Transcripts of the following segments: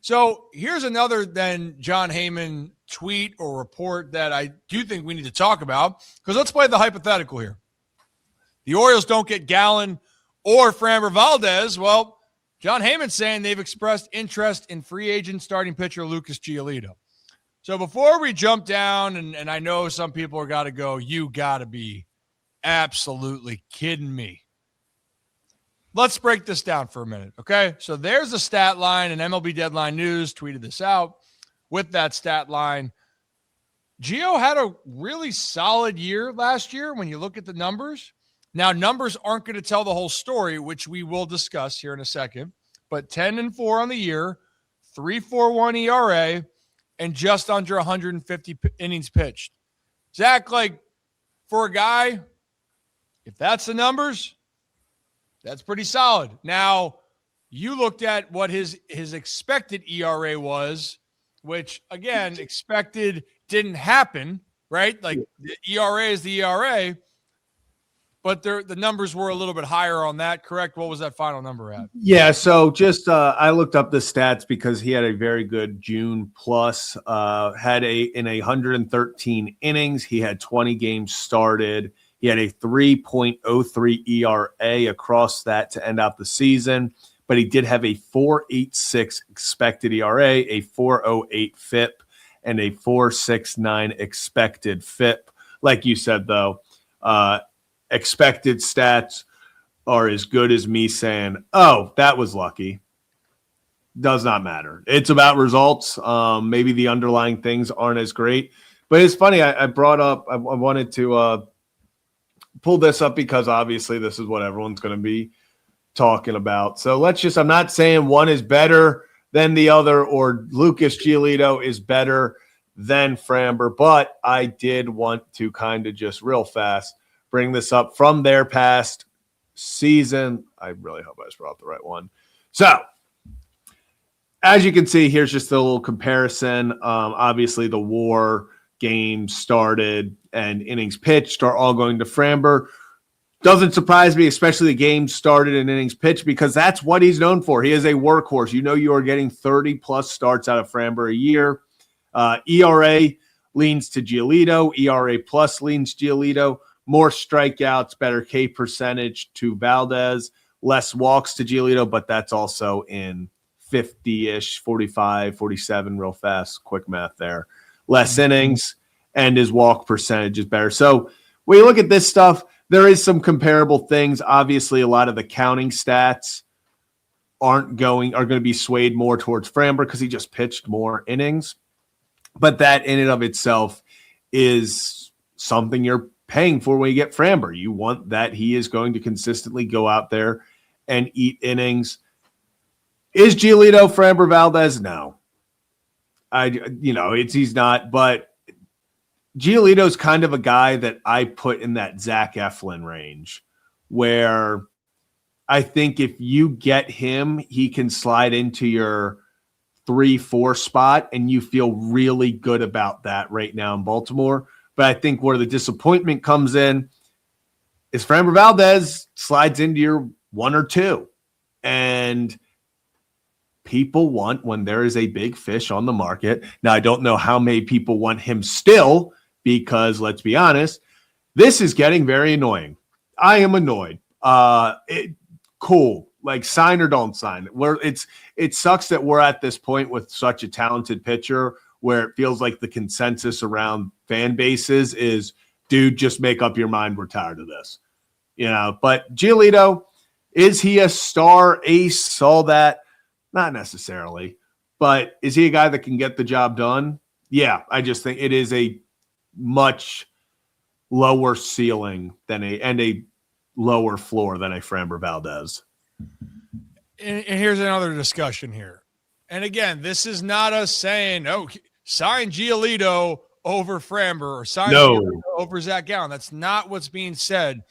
So here's another then Jon Heyman tweet or report that I do think we need to talk about, because let's play the hypothetical here. The Orioles don't get Gallen or Framber Valdez. Well, Jon Heyman's saying they've expressed interest in free agent starting pitcher Lucas Giolito. So before we jump down, and I know some people are got to go, you got to be absolutely kidding me. Let's break this down for a minute, okay? So there's a stat line, and MLB Deadline News tweeted this out. With that stat line, Gio had a really solid year last year when you look at the numbers. Now, numbers aren't going to tell the whole story, which we will discuss here in a second, but 10-4 on the year, 3.41 ERA, and just under 150 innings pitched. Zach, like, for a guy, if that's the numbers, that's pretty solid. Now, you looked at what his expected ERA was, which, again, expected didn't happen, right? Like, the ERA is the ERA, but the numbers were a little bit higher on that, correct? What was that final number at? Yeah, so just I looked up the stats because he had a very good June plus. In 113 innings, he had 20 games started. He had a 3.03 ERA across that to end out the season, but he did have a 4.86 expected ERA, a 4.08 FIP, and a 4.69 expected FIP. Like you said, though, expected stats are as good as me saying, oh, that was lucky. Does not matter. It's about results. Maybe the underlying things aren't as great. But it's funny, I wanted to pull this up because obviously this is what everyone's going to be talking about. So I'm not saying one is better than the other or Lucas Giolito is better than Framber, but I did want to kind of just real fast bring this up from their past season. I really hope I just brought up the right one. So as you can see, here's just a little comparison. Obviously the WAR games started and innings pitched are all going to Framber. Doesn't surprise me, especially the games started and innings pitched, because that's what he's known for. He is a workhorse. You know, you are getting 30 plus starts out of Framber a year. ERA leans to Gilito. ERA plus leans Gilito. More strikeouts, better K percentage to Valdez. Less walks to Gilito, but that's also in 50-ish, 45, 47, real fast, quick math there. Less innings, and his walk percentage is better. So when you look at this stuff, there is some comparable things. Obviously, a lot of the counting stats are going to be swayed more towards Framber because he just pitched more innings. But that in and of itself is something you're paying for when you get Framber. You want that he is going to consistently go out there and eat innings. Is Gilito Framber Valdez? No. He's not, but Giolito's kind of a guy that I put in that Zach Eflin range, where I think if you get him, he can slide into your 3-4 spot, and you feel really good about that right now in Baltimore. But I think where the disappointment comes in is Framber Valdez slides into your 1 or 2. And people want when there is a big fish on the market. Now, I don't know how many people want him still, because let's be honest, this is getting very annoying. I am annoyed. Cool. Like, sign or don't sign. It sucks that we're at this point with such a talented pitcher where it feels like the consensus around fan bases is, dude, just make up your mind. We're tired of this. But Gilito, is he a star ace? All that? Not necessarily. But is he a guy that can get the job done? Yeah, I just think it is a much lower ceiling and a lower floor than a Framber Valdez. And here's another discussion here. And again, this is not us saying, oh, sign Giolito over Framber or sign Giolito over Zach Gallen. That's not what's being said,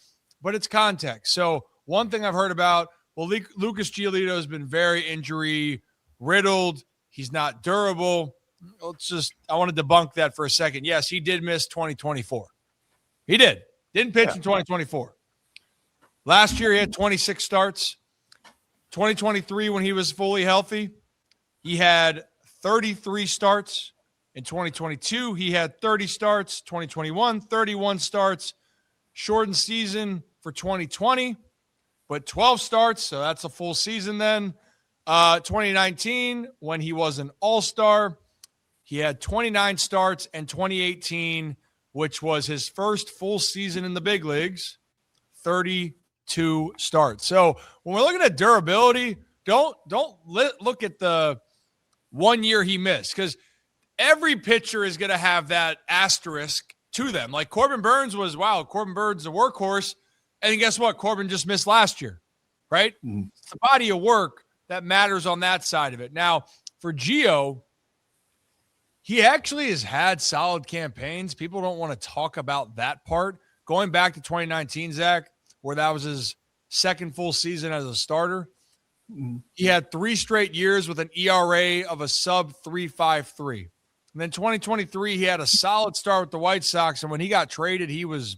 but it's context. So one thing I've heard about, well, Lucas Giolito has been very injury riddled. He's not durable. I want to debunk that for a second. Yes, he did miss 2024. He did. Didn't pitch in 2024. Last year, he had 26 starts. 2023, when he was fully healthy, he had 33 starts. In 2022, he had 30 starts. 2021, 31 starts. Shortened season for 2020, but 12 starts, so that's a full season then. 2019, when he was an all-star, he had 29 starts, and 2018, which was his first full season in the big leagues, 32 starts. So when we're looking at durability, don't look at the 1 year he missed, because every pitcher is going to have that asterisk to them. Like Corbin Burns was, wow, Corbin Burns a workhorse. And guess what? Corbin just missed last year, right? Mm-hmm. It's the body of work that matters on that side of it. Now, for Gio, he actually has had solid campaigns. People don't want to talk about that part. Going back to 2019, Zach, where that was his second full season as a starter, he had 3 straight years with an ERA of a sub 3.53. And then 2023, he had a solid start with the White Sox. And when he got traded, he was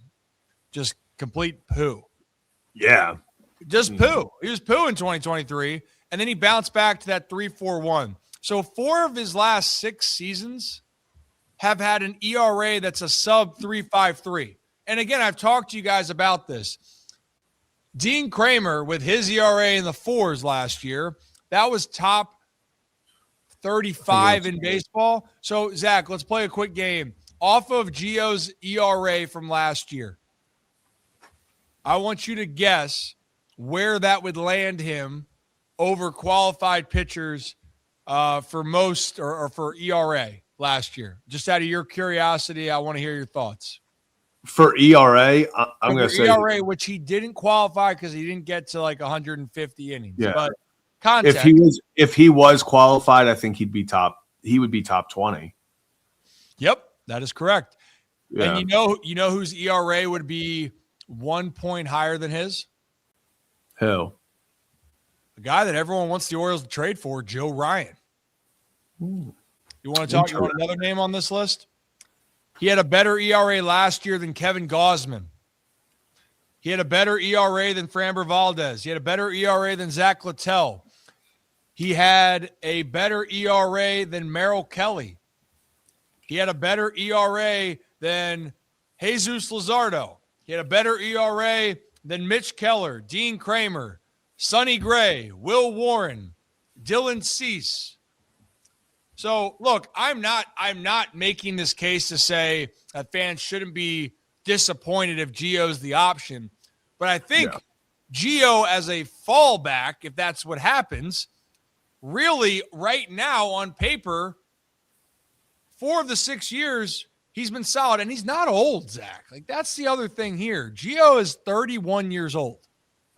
just complete poo. Yeah. Just poo. He was poo in 2023. And then he bounced back to that 3.41. So 4 of his last 6 seasons have had an ERA that's a sub 3.53. And again, I've talked to you guys about this. Dean Kramer, with his ERA in the 4s last year, that was top 35 in baseball. So, Zach, let's play a quick game. Off of Gio's ERA from last year, I want you to guess where that would land him over qualified pitchers for most or for ERA last year. Just out of your curiosity, I want to hear your thoughts. For ERA, I'm going to say ERA, which he didn't qualify because he didn't get to like 150 innings. Yeah. But context, if he was qualified, I think he would be top 20. Yep, that is correct. Yeah. And you know whose ERA would be 1 point higher than his? Who? The guy that everyone wants the Orioles to trade for, Joe Ryan. Ooh. You want another name on this list? He had a better ERA last year than Kevin Gausman. He had a better ERA than Framber Valdez. He had a better ERA than Zach Littell. He had a better ERA than Merrill Kelly. He had a better ERA than Jesus Luzardo. He had a better ERA than Mitch Keller, Dean Kramer, Sonny Gray, Will Warren, Dylan Cease. So, look, I'm not making this case to say that fans shouldn't be disappointed if Gio's the option. But I think Gio as a fallback, if that's what happens, really right now on paper, 4 of the 6 years, he's been solid. And he's not old, Zach. Like, that's the other thing here. Gio is 31 years old.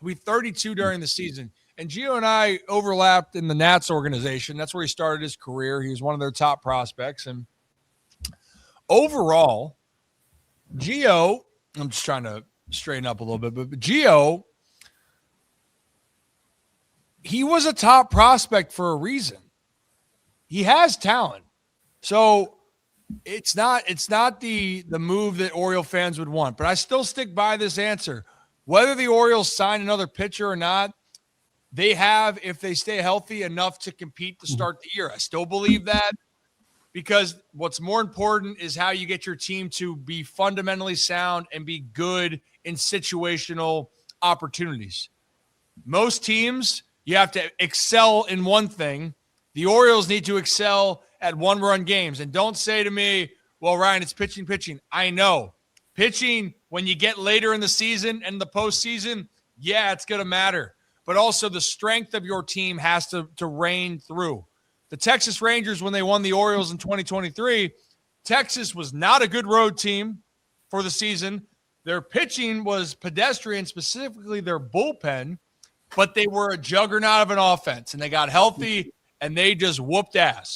He'll be 32 during the season. And Gio and I overlapped in the Nats organization. That's where he started his career. He was one of their top prospects. And overall, Gio, I'm just trying to straighten up a little bit, but Gio, he was a top prospect for a reason. He has talent. So it's not the move that Oriole fans would want, but I still stick by this answer. Whether the Orioles sign another pitcher or not, they have, if they stay healthy, enough to compete to start the year. I still believe that, because what's more important is how you get your team to be fundamentally sound and be good in situational opportunities. Most teams, you have to excel in one thing. The Orioles need to excel at one-run games. And don't say to me, well, Ryan, it's pitching. I know. Pitching, when you get later in the season and the postseason, yeah, it's going to matter. But also the strength of your team has to reign through. The Texas Rangers, when they won the Orioles in 2023, Texas was not a good road team for the season. Their pitching was pedestrian, specifically their bullpen, but they were a juggernaut of an offense, and they got healthy, and they just whooped ass.